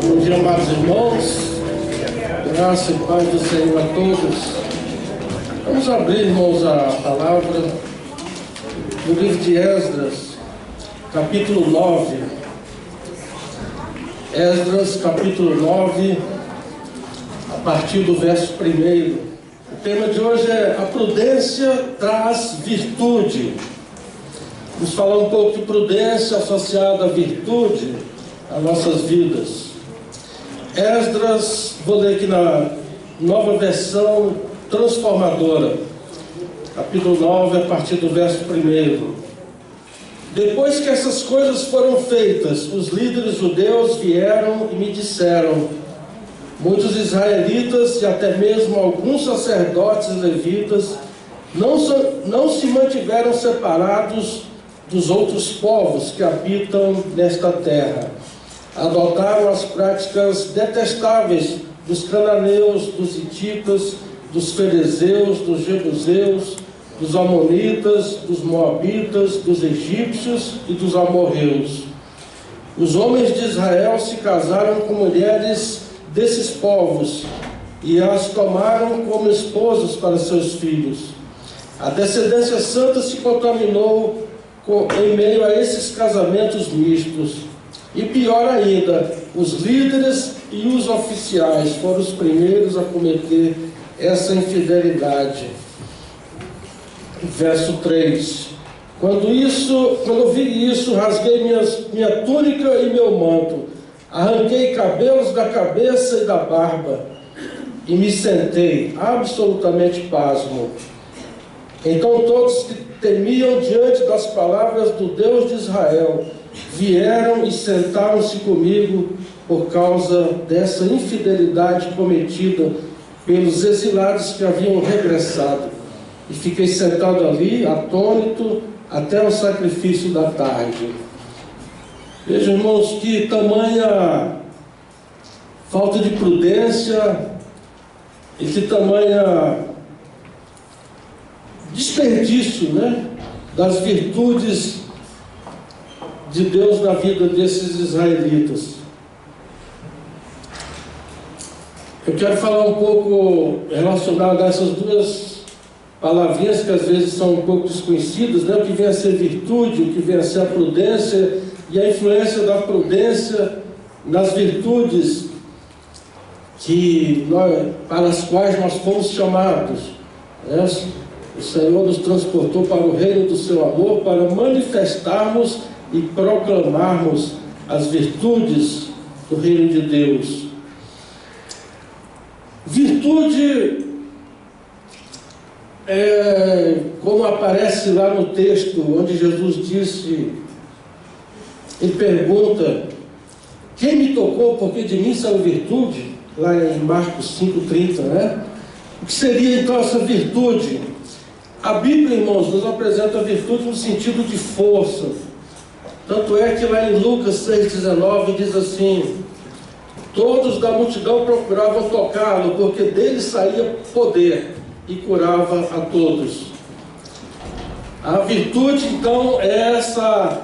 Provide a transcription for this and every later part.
Bom dia, amados irmãos, graça e paz do Senhor a todos. Vamos abrir, irmãos, a palavra no livro de Esdras, capítulo 9. Esdras, capítulo 9, a partir do verso 1. O tema de hoje é: a prudência traz virtude. Vamos falar um pouco de prudência associada à virtude nas nossas vidas. Esdras, vou ler aqui na nova versão transformadora, capítulo 9, a partir do verso 1. Depois que essas coisas foram feitas, os líderes judeus vieram e me disseram: muitos israelitas e até mesmo alguns sacerdotes levitas não se mantiveram separados dos outros povos que habitam nesta terra. Adotaram as práticas detestáveis dos cananeus, dos hititas, dos ferezeus, dos jebuseus, dos amonitas, dos moabitas, dos egípcios e dos amorreus. Os homens de Israel se casaram com mulheres desses povos e as tomaram como esposas para seus filhos. A descendência santa se contaminou em meio a esses casamentos mistos. E pior ainda, os líderes e os oficiais foram os primeiros a cometer essa infidelidade. Verso 3. Quando eu vi isso, rasguei minha túnica e meu manto, arranquei cabelos da cabeça e da barba, e me sentei absolutamente pasmo. Então todos que temiam diante das palavras do Deus de Israel vieram e sentaram-se comigo por causa dessa infidelidade cometida pelos exilados que haviam regressado. E fiquei sentado ali, atônito, até o sacrifício da tarde. Vejam, irmãos, que tamanha falta de prudência e que tamanha desperdício, das virtudes de Deus na vida desses israelitas. Eu quero falar um pouco relacionado a essas duas palavrinhas que às vezes são um pouco desconhecidas, o que vem a ser virtude, o que vem a ser a prudência, e a influência da prudência nas virtudes para as quais nós fomos chamados. O Senhor nos transportou para o reino do seu amor para manifestarmos e proclamarmos as virtudes do reino de Deus. Virtude como aparece lá no texto onde Jesus disse, ele pergunta: quem me tocou, porque de mim saiu virtude? Lá em Marcos 5,30, O que seria então essa virtude? A Bíblia, irmãos, nos apresenta a virtude no sentido de força. Tanto é que lá em Lucas 6,19 diz assim: todos da multidão procuravam tocá-lo, porque dele saía poder e curava a todos. A virtude, então, é essa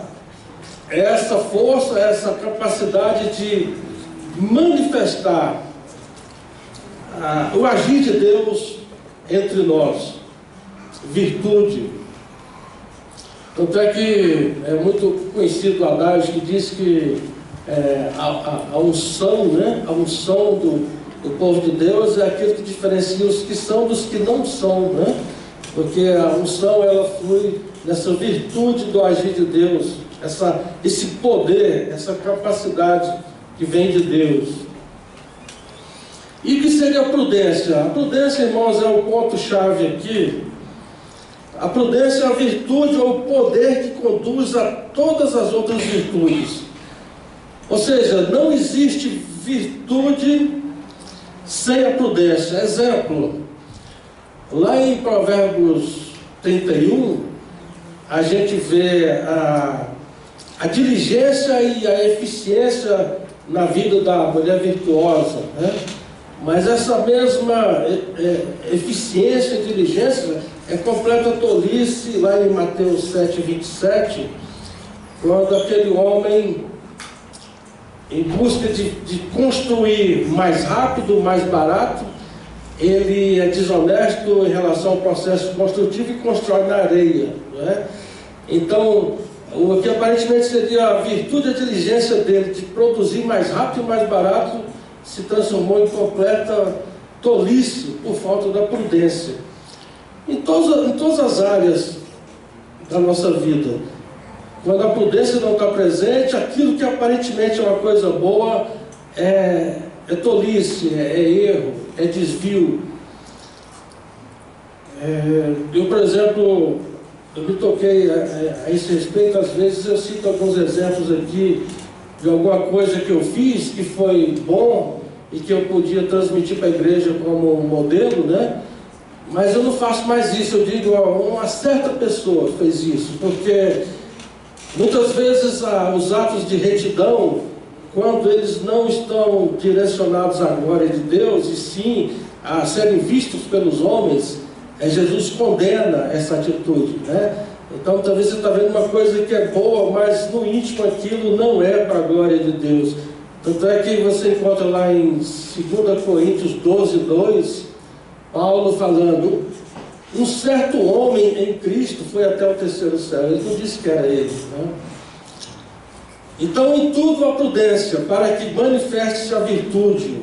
força, essa capacidade de manifestar o agir de Deus entre nós. Virtude. Tanto é que é muito conhecido o adágio que diz que a unção, a unção do povo de Deus é aquilo que diferencia os que são dos que não são, Porque a unção, ela flui nessa virtude do agir de Deus, esse poder, essa capacidade que vem de Deus. E o que seria a prudência? A prudência, irmãos, é o ponto-chave aqui. A prudência é a virtude ou o poder que conduz a todas as outras virtudes. Ou seja, não existe virtude sem a prudência. Exemplo, lá em Provérbios 31, a gente vê a diligência e a eficiência na vida da mulher virtuosa, Mas essa mesma eficiência e diligência é completa tolice lá em Mateus 7,27, quando aquele homem em busca de construir mais rápido, mais barato, ele é desonesto em relação ao processo construtivo e constrói na areia, não é? Então, o que aparentemente seria a virtude e a diligência dele de produzir mais rápido e mais barato se transformou em completa tolice por falta da prudência. Em todas as áreas da nossa vida, quando a prudência não está presente, aquilo que aparentemente é uma coisa boa é tolice, é erro, é desvio. Eu, por exemplo, eu me toquei a esse respeito. Às vezes eu cito alguns exemplos aqui de alguma coisa que eu fiz que foi bom e que eu podia transmitir para a igreja como modelo, né? Mas eu não faço mais isso. Eu digo, uma certa pessoa fez isso, porque muitas vezes os atos de retidão, quando eles não estão direcionados à glória de Deus, e sim a serem vistos pelos homens, Jesus condena essa atitude, né? Então talvez você está vendo uma coisa que é boa, mas no íntimo aquilo não é para a glória de Deus. Tanto é que você encontra lá em 2 Coríntios 12:2, Paulo falando: um certo homem em Cristo foi até o terceiro céu. Ele não disse que era ele, né? Então, em tudo a prudência, para que manifeste-se a virtude.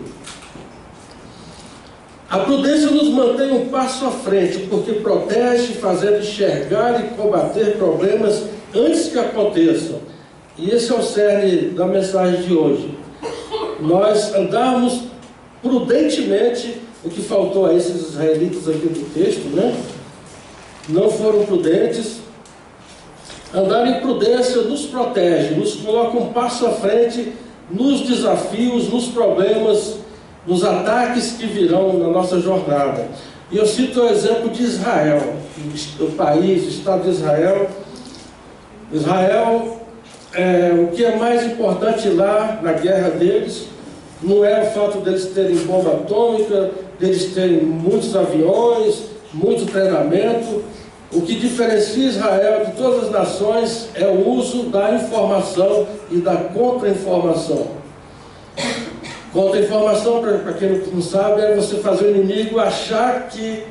A prudência nos mantém um passo à frente, porque protege, fazendo enxergar e combater problemas antes que aconteçam. E esse é o cerne da mensagem de hoje. Nós andarmos prudentemente, o que faltou a esses israelitas aqui do texto, né? Não foram prudentes. Andar em prudência nos protege, nos coloca um passo à frente nos desafios, nos problemas, nos ataques que virão na nossa jornada. E eu cito o exemplo de Israel, o país, o Estado de Israel. Israel, o que é mais importante lá na guerra deles, não é o fato deles terem bomba atômica, deles terem muitos aviões, muito treinamento. O que diferencia Israel de todas as nações é o uso da informação e da contra-informação. Contra-informação, para quem não sabe, é você fazer o inimigo achar que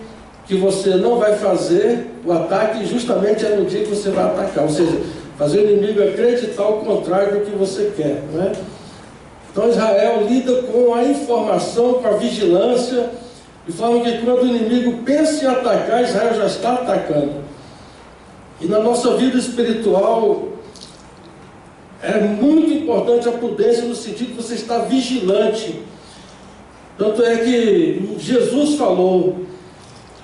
você não vai fazer o ataque, e justamente é no dia que você vai atacar. Ou seja, fazer o inimigo acreditar o contrário do que você quer, não é? Então Israel lida com a informação, com a vigilância, de forma que quando o inimigo pensa em atacar, Israel já está atacando. E na nossa vida espiritual é muito importante a prudência, no sentido de você estar vigilante. Tanto é que Jesus falou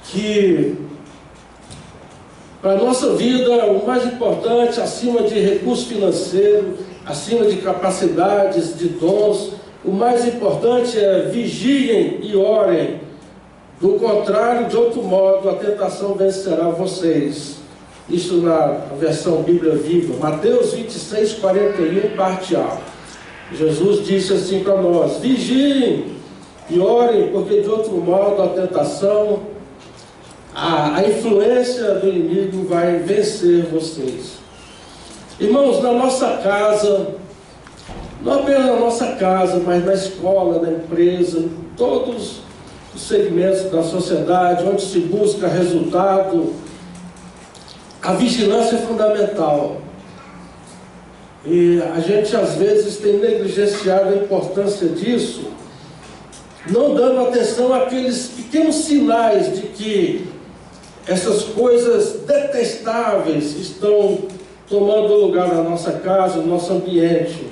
que para a nossa vida o mais importante, acima de recurso financeiro, acima de capacidades, de dons, o mais importante é vigiem e orem. Do contrário, de outro modo, a tentação vencerá vocês. Isso na versão Bíblia Viva, Mateus 26:41, parte A. Jesus disse assim para nós: vigiem e orem, porque de outro modo a tentação, a influência do inimigo vai vencer vocês. Irmãos, na nossa casa, não apenas na nossa casa, mas na escola, na empresa, em todos os segmentos da sociedade, onde se busca resultado, a vigilância é fundamental. E a gente às vezes tem negligenciado a importância disso, não dando atenção àqueles pequenos sinais de que essas coisas detestáveis estão tomando lugar na nossa casa, no nosso ambiente.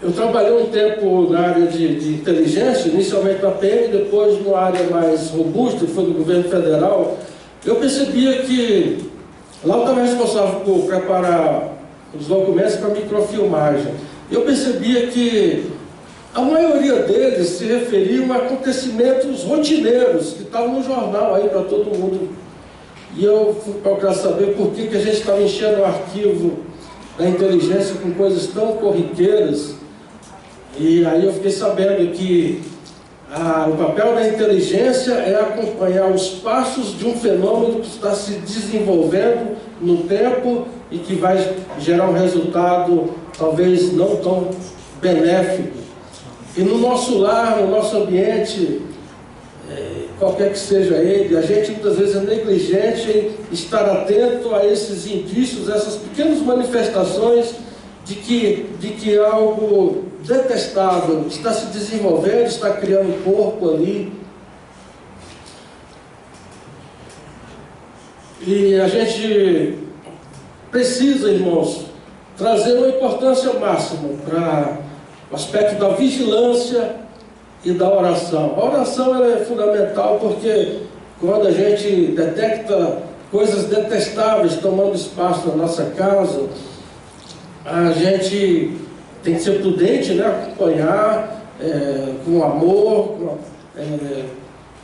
Eu trabalhei um tempo na área de inteligência, inicialmente na PM, depois numa área mais robusta, que foi no governo federal. Eu percebia que lá eu estava responsável por preparar os documentos para microfilmagem. Eu percebia que a maioria deles se referiam a acontecimentos rotineiros que estavam no jornal aí para todo mundo. E eu fui procurar saber por que a gente estava enchendo o arquivo da inteligência com coisas tão corriqueiras. E aí eu fiquei sabendo que o papel da inteligência é acompanhar os passos de um fenômeno que está se desenvolvendo no tempo e que vai gerar um resultado talvez não tão benéfico. E no nosso lar, no nosso ambiente, qualquer que seja ele, a gente muitas vezes é negligente em estar atento a esses indícios, essas pequenas manifestações de que algo detestável está se desenvolvendo, está criando corpo ali. E a gente precisa, irmãos, trazer uma importância máxima para o aspecto da vigilância e da oração. A oração ela é fundamental porque quando a gente detecta coisas detestáveis tomando espaço na nossa casa, a gente tem que ser prudente, né? Acompanhar com amor,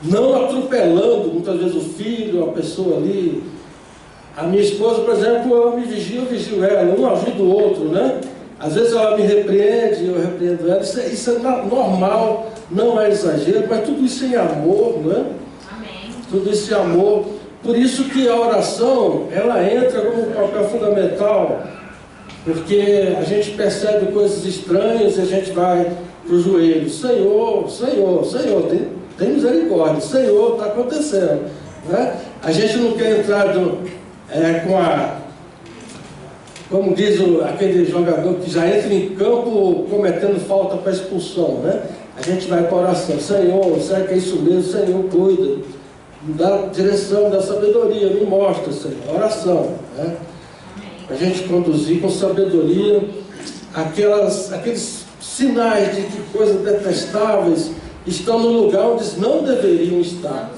não atropelando muitas vezes o filho, a pessoa ali. A minha esposa, por exemplo, ela me vigia, eu vigio ela, um ajuda o outro, né? Às vezes ela me repreende, eu repreendo ela. Isso é normal, não é exagero, mas tudo isso em amor, né? Amém. Tudo isso em amor. Por isso que a oração, ela entra como um papel fundamental, porque a gente percebe coisas estranhas e a gente vai para o joelho. Senhor, Senhor, Senhor, tem misericórdia. Senhor, está acontecendo, né? A gente não quer entrar como diz aquele jogador que já entra em campo cometendo falta para expulsão, né? A gente vai para a oração. Senhor, será que é isso mesmo? Senhor, cuida, me dá direção, dá sabedoria, me mostra, Senhor. Oração, né? A gente conduzir com sabedoria aqueles sinais de que coisas detestáveis estão no lugar onde não deveriam estar.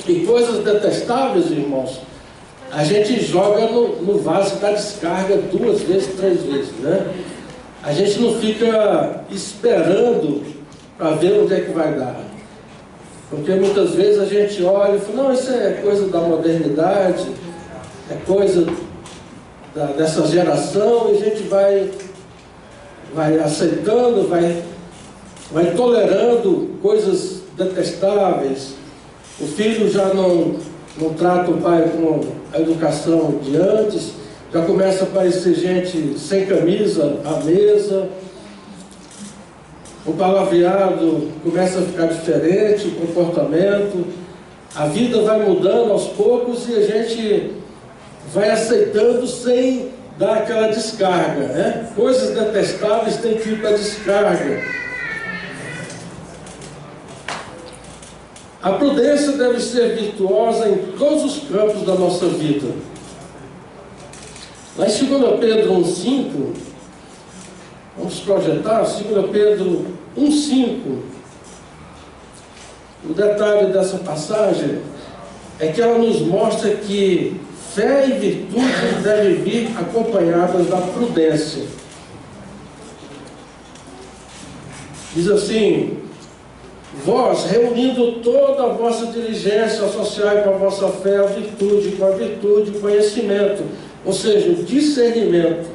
E coisas detestáveis, irmãos, a gente joga no vaso da descarga 2 vezes, 3 vezes, né? A gente não fica esperando para ver onde é que vai dar. Porque muitas vezes a gente olha e fala, não, isso é coisa da modernidade, é coisa dessa geração, e a gente vai aceitando, vai tolerando coisas detestáveis. O filho já não trata o pai com a educação de antes, já começa a aparecer gente sem camisa à mesa, o palavreado começa a ficar diferente, o comportamento, a vida vai mudando aos poucos e a gente vai aceitando sem dar aquela descarga, né? Coisas detestáveis têm que ir para a descarga. A prudência deve ser virtuosa em todos os campos da nossa vida. Lá em 2 Pedro 1,5, vamos projetar, 2 Pedro 1,5, o detalhe dessa passagem é que ela nos mostra que fé e virtude devem vir acompanhadas da prudência. Diz assim, vós, reunindo toda a vossa diligência, associai com a vossa fé a virtude, com a virtude o conhecimento, ou seja, o discernimento.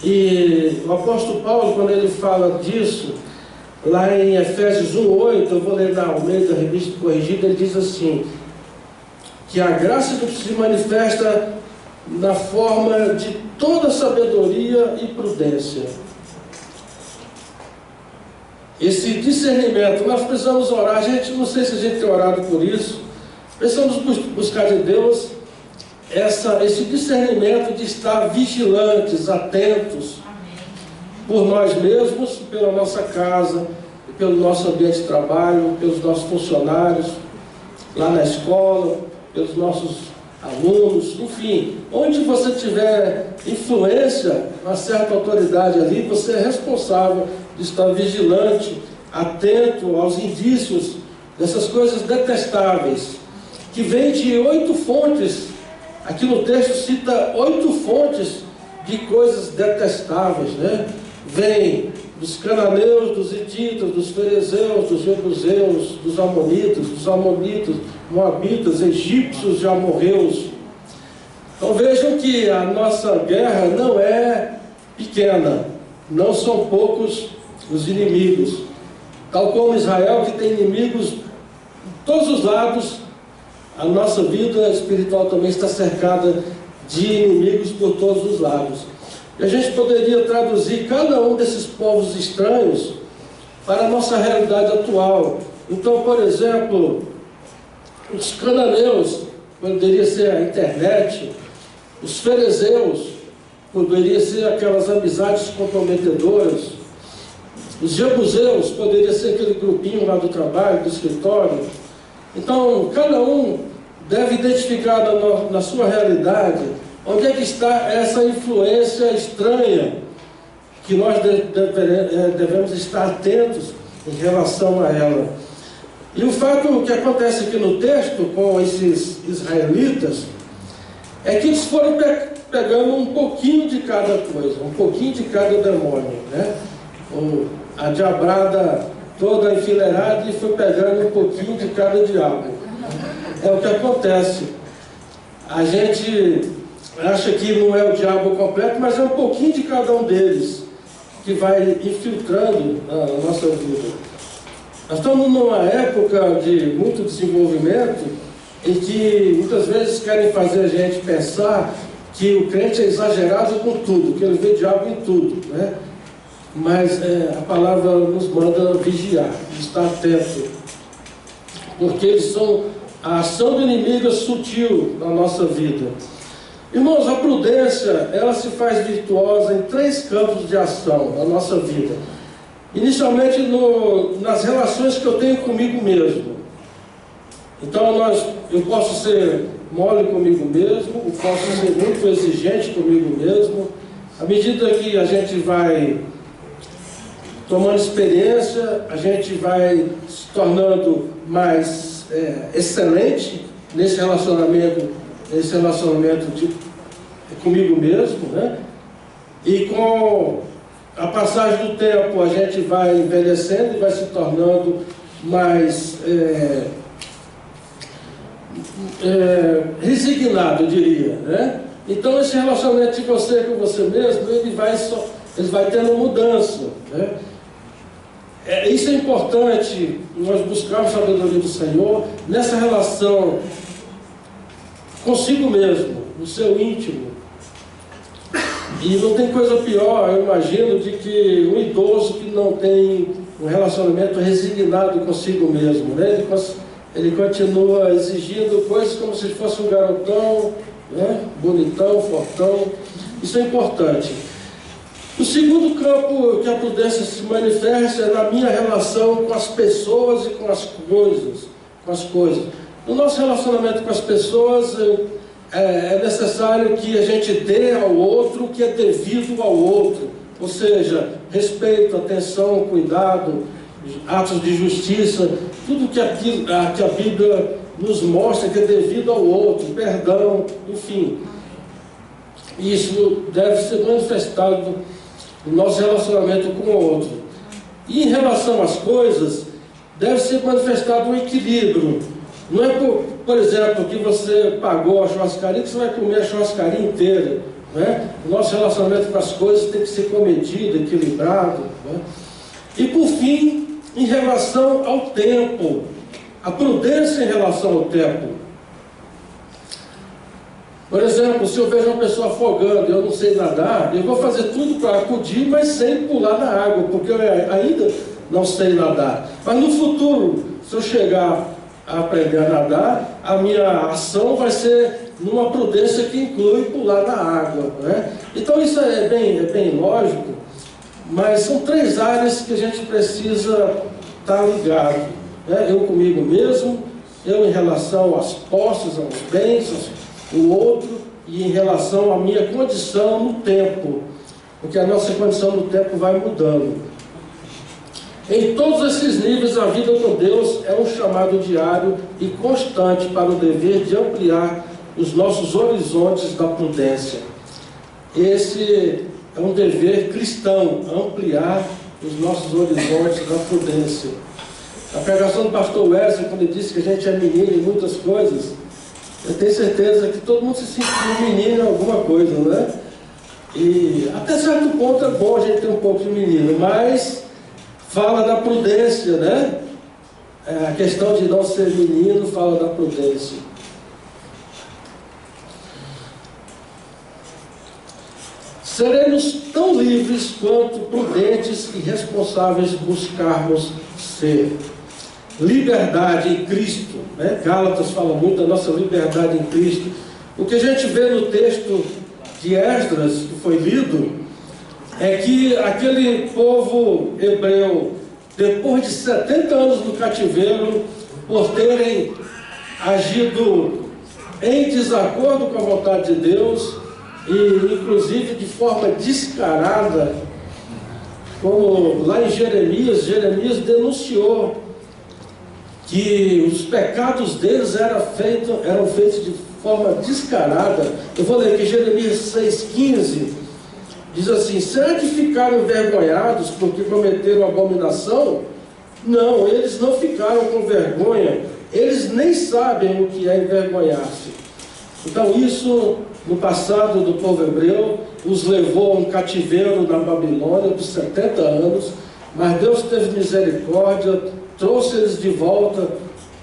E o apóstolo Paulo, quando ele fala disso, lá em Efésios 1,8, eu vou ler na Almeida, revista corrigida, ele diz assim, que a graça se manifesta na forma de toda sabedoria e prudência. Esse discernimento, nós precisamos orar, a gente, não sei se a gente tem orado por isso, precisamos buscar de Deus esse discernimento de estar vigilantes, atentos, por nós mesmos, pela nossa casa, pelo nosso ambiente de trabalho, pelos nossos funcionários, lá na escola, pelos nossos alunos, enfim, onde você tiver influência, uma certa autoridade ali, você é responsável de estar vigilante, atento aos indícios dessas coisas detestáveis, que vêm de 8 fontes. Aqui no texto cita 8 fontes de coisas detestáveis, né? Vem dos cananeus, dos hititas, dos ferezeus, dos jebuseus, dos amonitas, moabitas, egípcios e amorreus. Então vejam que a nossa guerra não é pequena, não são poucos os inimigos. Tal como Israel, que tem inimigos de todos os lados, a nossa vida espiritual também está cercada de inimigos por todos os lados. E a gente poderia traduzir cada um desses povos estranhos para a nossa realidade atual. Então, por exemplo, os cananeus poderia ser a internet, os fariseus poderia ser aquelas amizades comprometedoras, os jebuseus poderia ser aquele grupinho lá do trabalho, do escritório. Então, cada um deve identificar na sua realidade onde é que está essa influência estranha que nós devemos estar atentos em relação a ela. E o fato que acontece aqui no texto com esses israelitas é que eles foram pegando um pouquinho de cada coisa, um pouquinho de cada demônio, né? A diabrada toda enfileirada e foi pegando um pouquinho de cada diabo. É o que acontece. A gente acha que não é o diabo completo, mas é um pouquinho de cada um deles que vai infiltrando a nossa vida. Nós estamos numa época de muito desenvolvimento em que muitas vezes querem fazer a gente pensar que o crente é exagerado com tudo, que ele vê diabo em tudo, né? Mas a palavra nos manda vigiar, estar atento, porque eles são a ação do inimigo é sutil na nossa vida. Irmãos, a prudência, ela se faz virtuosa em 3 campos de ação na nossa vida. Inicialmente nas relações que eu tenho comigo mesmo. Então eu posso ser mole comigo mesmo, eu posso ser muito exigente comigo mesmo. À medida que a gente vai tomando experiência, a gente vai se tornando mais excelente nesse relacionamento comigo mesmo, né? E com a passagem do tempo a gente vai envelhecendo e vai se tornando mais resignado, eu diria, né? Então esse relacionamento de você com você mesmo, ele vai tendo mudança, né? Isso é importante, nós buscarmos a sabedoria do Senhor nessa relação consigo mesmo, no seu íntimo. E não tem coisa pior, eu imagino, de que um idoso que não tem um relacionamento resignado consigo mesmo, né? Ele continua exigindo coisas como se fosse um garotão, né? Bonitão, fortão. Isso é importante. O segundo campo que a prudência se manifesta é na minha relação com as pessoas e com as coisas. No nosso relacionamento com as pessoas, é necessário que a gente dê ao outro o que é devido ao outro. Ou seja, respeito, atenção, cuidado, atos de justiça, tudo que a Bíblia nos mostra que é devido ao outro, perdão, enfim. Isso deve ser manifestado no nosso relacionamento com o outro. E em relação às coisas, deve ser manifestado um equilíbrio. Não é por exemplo, que você pagou a churrascaria, que você vai comer a churrascaria inteira, né? O nosso relacionamento com as coisas tem que ser comedido, equilibrado, né? E por fim, em relação ao tempo, a prudência em relação ao tempo. Por exemplo, se eu vejo uma pessoa afogando e eu não sei nadar, eu vou fazer tudo para acudir, mas sem pular na água, porque eu ainda não sei nadar. Mas no futuro, se eu chegar a aprender a nadar, a minha ação vai ser numa prudência que inclui pular na água, né? Então isso é bem lógico, mas são 3 áreas que a gente precisa estar ligado, né? Eu comigo mesmo, eu em relação às posses, aos bens, o outro, e em relação à minha condição no tempo, porque a nossa condição no tempo vai mudando. Em todos esses níveis, a vida com Deus é um chamado diário e constante para o dever de ampliar os nossos horizontes da prudência. Esse é um dever cristão, ampliar os nossos horizontes da prudência. A pregação do pastor Wesley, quando ele disse que a gente é menino em muitas coisas, eu tenho certeza que todo mundo se sente menino em alguma coisa, né? E até certo ponto é bom a gente ter um pouco de menino, mas fala da prudência, né? A questão de não ser menino fala da prudência. seremos tão livres quanto prudentes e responsáveis buscarmos ser. Liberdade em Cristo, né? Gálatas fala muito da nossa liberdade em Cristo. O que a gente vê no texto de Esdras, que foi lido, é que aquele povo hebreu, depois de 70 anos no cativeiro, por terem agido em desacordo com a vontade de Deus, e inclusive de forma descarada, como lá em Jeremias denunciou que os pecados deles eram feitos de forma descarada. Eu vou ler aqui Jeremias 6,15, diz assim: será que ficaram envergonhados porque cometeram abominação? Não, eles não ficaram com vergonha, eles nem sabem o que é envergonhar-se. Então isso, no passado do povo hebreu, os levou a um cativeiro na Babilônia por 70 anos, mas Deus teve misericórdia, trouxe eles de volta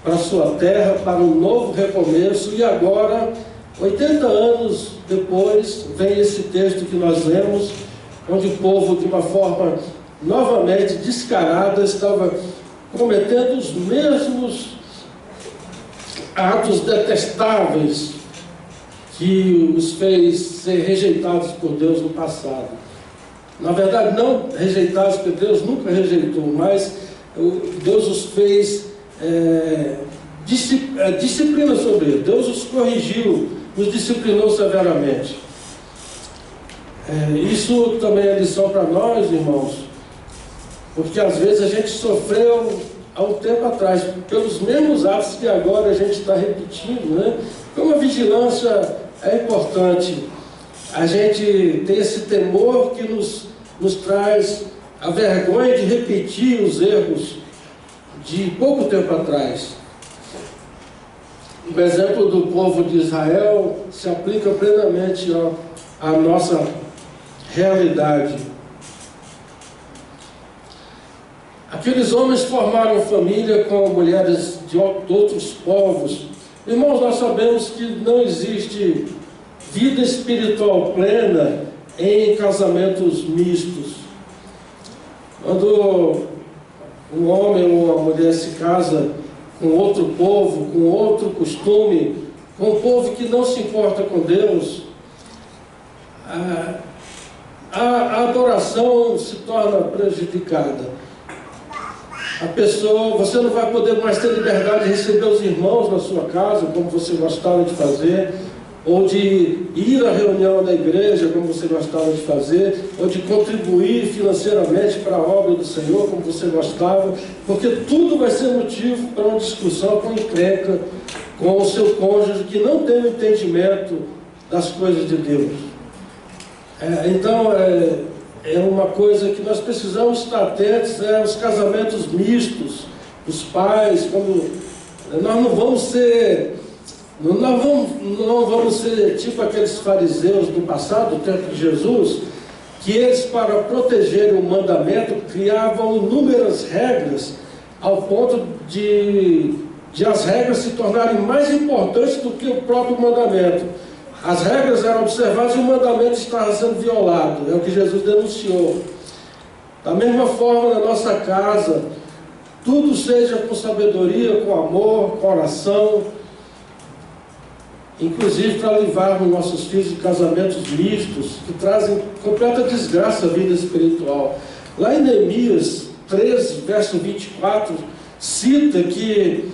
para a sua terra, para um novo recomeço, e agora, 80 anos depois, vem esse texto que nós lemos, onde o povo, de uma forma novamente descarada, estava cometendo os mesmos atos detestáveis que os fez ser rejeitados por Deus no passado. Na verdade, não rejeitados, porque Deus nunca rejeitou, mas Deus os fez disciplina sobre eles. Deus os corrigiu, os disciplinou severamente. Isso também é lição para nós, irmãos, porque às vezes a gente sofreu há um tempo atrás pelos mesmos atos que agora a gente está repetindo, né? Então a vigilância é importante. A gente tem esse temor que nos traz a vergonha de repetir os erros de pouco tempo atrás. O exemplo do povo de Israel se aplica plenamente à nossa realidade. Aqueles homens formaram família com mulheres de outros povos. Irmãos, nós sabemos que não existe vida espiritual plena em casamentos mistos. Quando um homem ou uma mulher se casa com outro povo, com outro costume, com um povo que não se importa com Deus, a adoração se torna prejudicada. A pessoa, você não vai poder mais ter liberdade de receber os irmãos na sua casa, como você gostava de fazer, ou de ir à reunião da igreja, como você gostava de fazer, ou de contribuir financeiramente para a obra do Senhor, como você gostava, porque tudo vai ser motivo para uma discussão, para uma encrenca com o seu cônjuge que não tem o entendimento das coisas de Deus. Então, é uma coisa que nós precisamos estar atentos, os casamentos mistos, os pais, como nós não vamos ser tipo aqueles fariseus do passado, do tempo de Jesus, que eles, para protegerem o mandamento, criavam inúmeras regras, ao ponto de as regras se tornarem mais importantes do que o próprio mandamento. As regras eram observadas e o mandamento estava sendo violado. É o que Jesus denunciou. Da mesma forma, na nossa casa, tudo seja com sabedoria, com amor, com oração, inclusive para livrarmos nossos filhos de casamentos mistos, que trazem completa desgraça à vida espiritual. Lá em Neemias 13, verso 24, cita que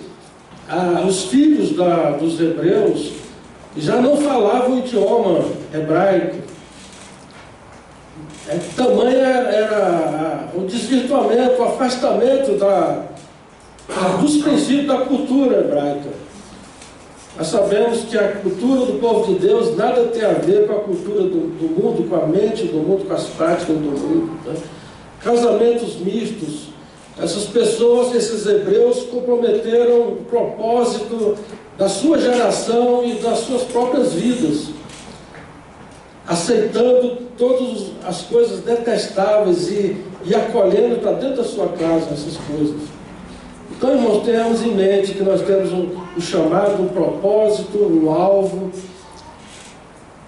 os filhos dos hebreus já não falavam o idioma hebraico. Tamanho era o desvirtuamento, o afastamento dos princípios da cultura hebraica. Nós sabemos que a cultura do povo de Deus nada tem a ver com a cultura do mundo, com a mente do mundo, com as práticas do mundo, né? Casamentos mistos. Essas pessoas, esses hebreus, comprometeram o propósito da sua geração e das suas próprias vidas, aceitando todas as coisas detestáveis e acolhendo para dentro da sua casa essas coisas. Então, irmãos, tenhamos em mente que nós temos um chamado, um propósito, um alvo.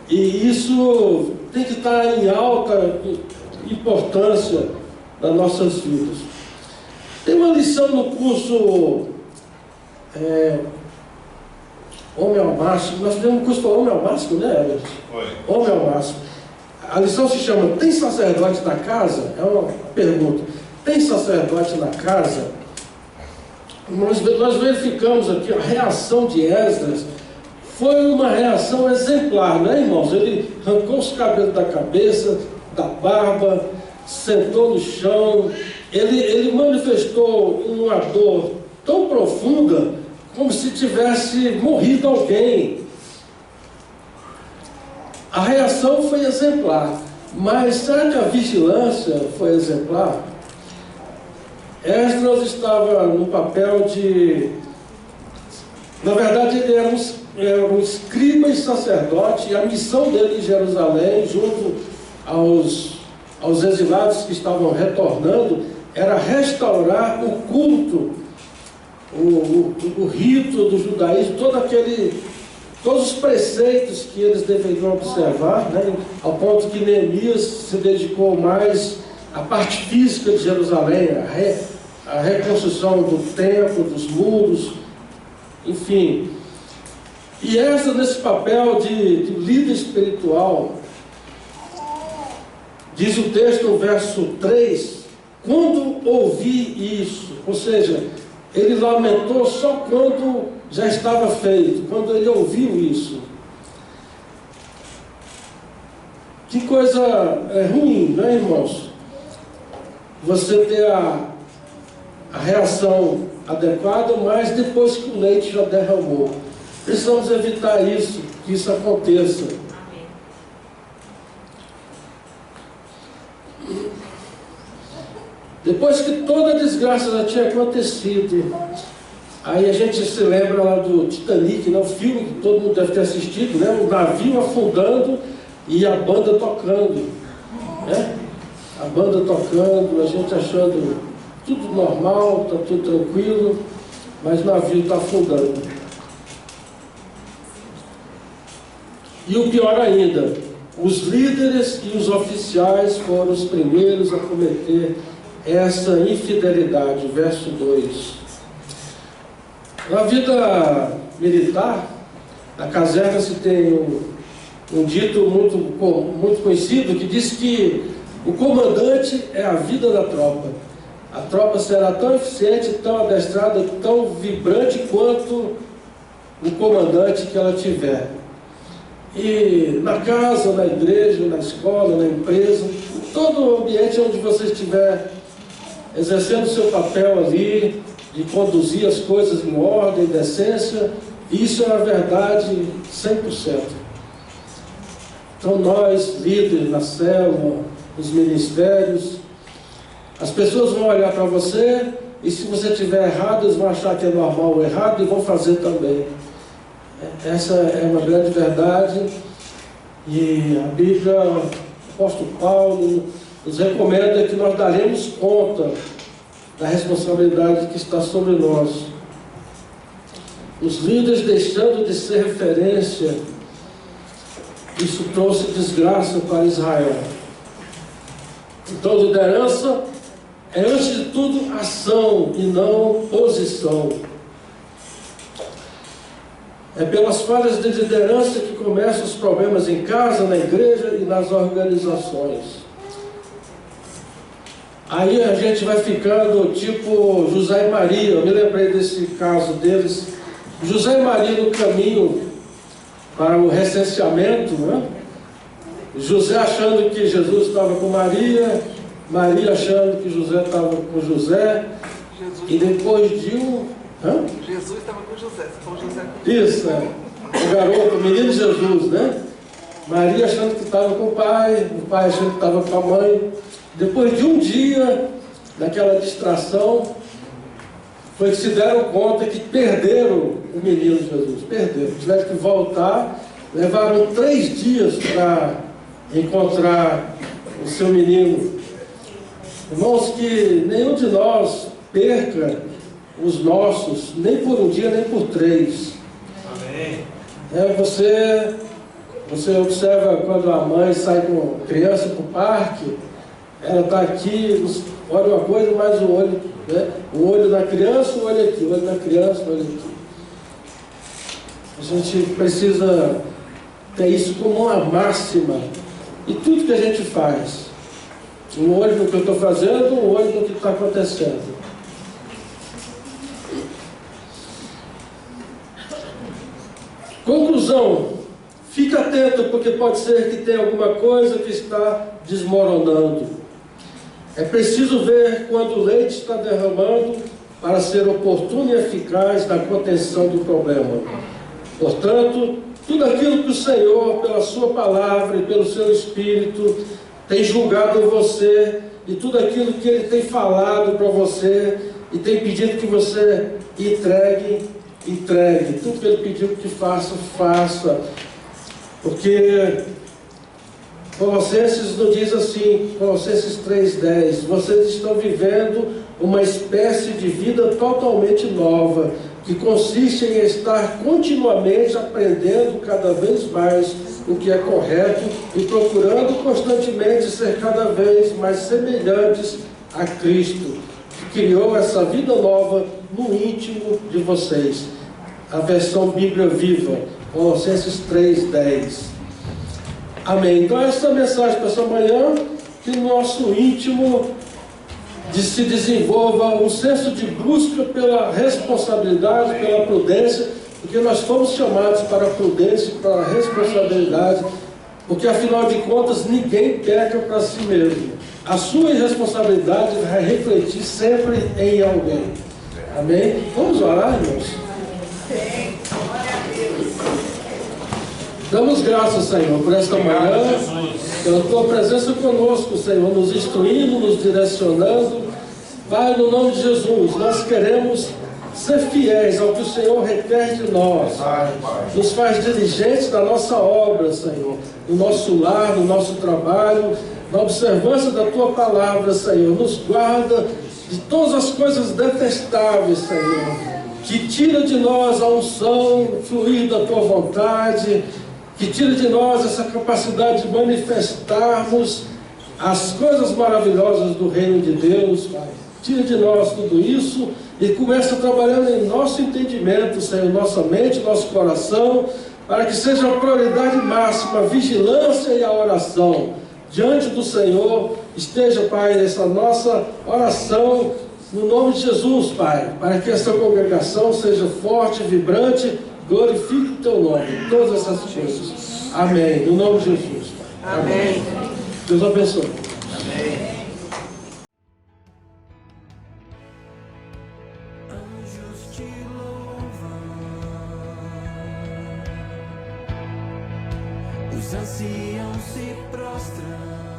E isso tem que estar em alta importância nas nossas vidas. Tem uma lição no curso Homem ao Máximo. Nós fizemos um curso Homem ao Máximo, né, Everett? Foi. Homem ao Máximo. A lição se chama Tem sacerdote na casa? É uma pergunta. Tem sacerdote na casa? Nós verificamos aqui a reação de Esdras. Foi uma reação exemplar, né, irmãos? Ele arrancou os cabelos da cabeça, da barba, sentou no chão. Ele manifestou uma dor tão profunda, como se tivesse morrido alguém. A reação foi exemplar. Mas será que a vigilância foi exemplar? Esdras estava no papel de... Na verdade, ele era um escriba e sacerdote, e a missão dele em Jerusalém, junto aos exilados que estavam retornando, era restaurar o culto, o rito do judaísmo, todos os preceitos que eles deveriam observar, né? Ao ponto que Neemias se dedicou mais à parte física de Jerusalém, à reconstrução do templo, dos muros, enfim. E essa, nesse papel de líder espiritual, diz o texto no verso 3, quando ouvi isso, ou seja, ele lamentou só quando já estava feito, quando ele ouviu isso. Que coisa ruim, não é, irmãos? Você ter a reação adequada, mas depois que o leite já derramou. Precisamos evitar isso, que isso aconteça. Depois que toda a desgraça já tinha acontecido, aí a gente se lembra lá do Titanic, né? O filme que todo mundo deve ter assistido, né? O navio afundando e a banda tocando, né? A banda tocando, a gente achando tudo normal, está tudo tranquilo, mas o navio está afundando. E o pior ainda, os líderes e os oficiais foram os primeiros a cometer essa infidelidade. Verso 2. Na vida militar, na caserna se tem um dito muito conhecido que diz que o comandante é a vida da tropa. A tropa será tão eficiente, tão adestrada, tão vibrante quanto o comandante que ela tiver. E na casa, na igreja, na escola, na empresa, em todo o ambiente onde você estiver exercendo o seu papel ali, de conduzir as coisas em ordem, em decência, isso é a verdade 100%. Então nós, líderes na célula, nos ministérios, as pessoas vão olhar para você e se você estiver errado, eles vão achar que é normal ou errado e vão fazer também. Essa é uma grande verdade e a Bíblia, o apóstolo Paulo nos recomenda que nós daremos conta da responsabilidade que está sobre nós. Os líderes deixando de ser referência, isso trouxe desgraça para Israel. Então, liderança é, antes de tudo, ação e não posição. É pelas falhas de liderança que começam os problemas em casa, na igreja e nas organizações. Aí a gente vai ficando tipo José e Maria. Eu me lembrei desse caso deles. José e Maria no caminho para o recenseamento, né? José achando que Jesus estava com Maria, Maria achando que José estava com José. E depois de Jesus estava com José, se for José com isso, o garoto, o menino Jesus, né? Maria achando que estava com o pai achando que estava com a mãe. Depois de um dia, daquela distração, foi que se deram conta que perderam o menino Jesus. Perderam, tiveram que voltar, levaram 3 dias para encontrar o seu menino. Irmãos, que nenhum de nós perca os nossos, nem por um dia, nem por 3. Amém. Você Você observa quando a mãe sai com a criança para o parque, ela está aqui, olha uma coisa, mas o olho, né? O olho na criança, o olho aqui, o olho na criança, o olho aqui. A gente precisa ter isso como uma máxima. E tudo que a gente faz, um olho no que eu estou fazendo, um olho no que está acontecendo. Conclusão, fique atento, porque pode ser que tenha alguma coisa que está desmoronando. É preciso ver quando o leite está derramando para ser oportuno e eficaz na contenção do problema. Portanto, tudo aquilo que o Senhor, pela sua palavra e pelo seu Espírito, tem julgado em você, e tudo aquilo que Ele tem falado para você, e tem pedido que você entregue. Tudo que Ele pediu que faça, faça. Porque Colossenses nos diz assim, Colossenses 3,10, vocês estão vivendo uma espécie de vida totalmente nova, que consiste em estar continuamente aprendendo cada vez mais o que é correto e procurando constantemente ser cada vez mais semelhantes a Cristo, que criou essa vida nova no íntimo de vocês. A versão Bíblia Viva, Colossenses 3,10. Amém. Então essa mensagem para essa manhã, que no nosso íntimo se desenvolva um senso de busca pela responsabilidade, pela prudência, porque nós fomos chamados para a prudência e para a responsabilidade, porque afinal de contas ninguém peca para si mesmo. A sua irresponsabilidade vai refletir sempre em alguém. Amém? Vamos orar, irmãos? Damos graças, Senhor, por esta manhã, pela Tua presença conosco, Senhor, nos instruindo, nos direcionando. Pai, no nome de Jesus, nós queremos ser fiéis ao que o Senhor requer de nós. Nos faz diligentes da nossa obra, Senhor, no nosso lar, no nosso trabalho, na observância da Tua palavra, Senhor. Nos guarda de todas as coisas detestáveis, Senhor, que tira de nós a unção, fluir da Tua vontade, que tira de nós essa capacidade de manifestarmos as coisas maravilhosas do reino de Deus, Pai. Tira de nós tudo isso e começa trabalhando em nosso entendimento, Senhor, nossa mente, nosso coração, para que seja a prioridade máxima, a vigilância e a oração. Diante do Senhor, esteja, Pai, essa nossa oração, no nome de Jesus, Pai, para que essa congregação seja forte, vibrante, glorifique o Teu nome, em todas essas coisas. Amém. No nome de Jesus, Pai. Amém. Deus abençoe. Amém. Anjos te louvam, os anciãos se prostram.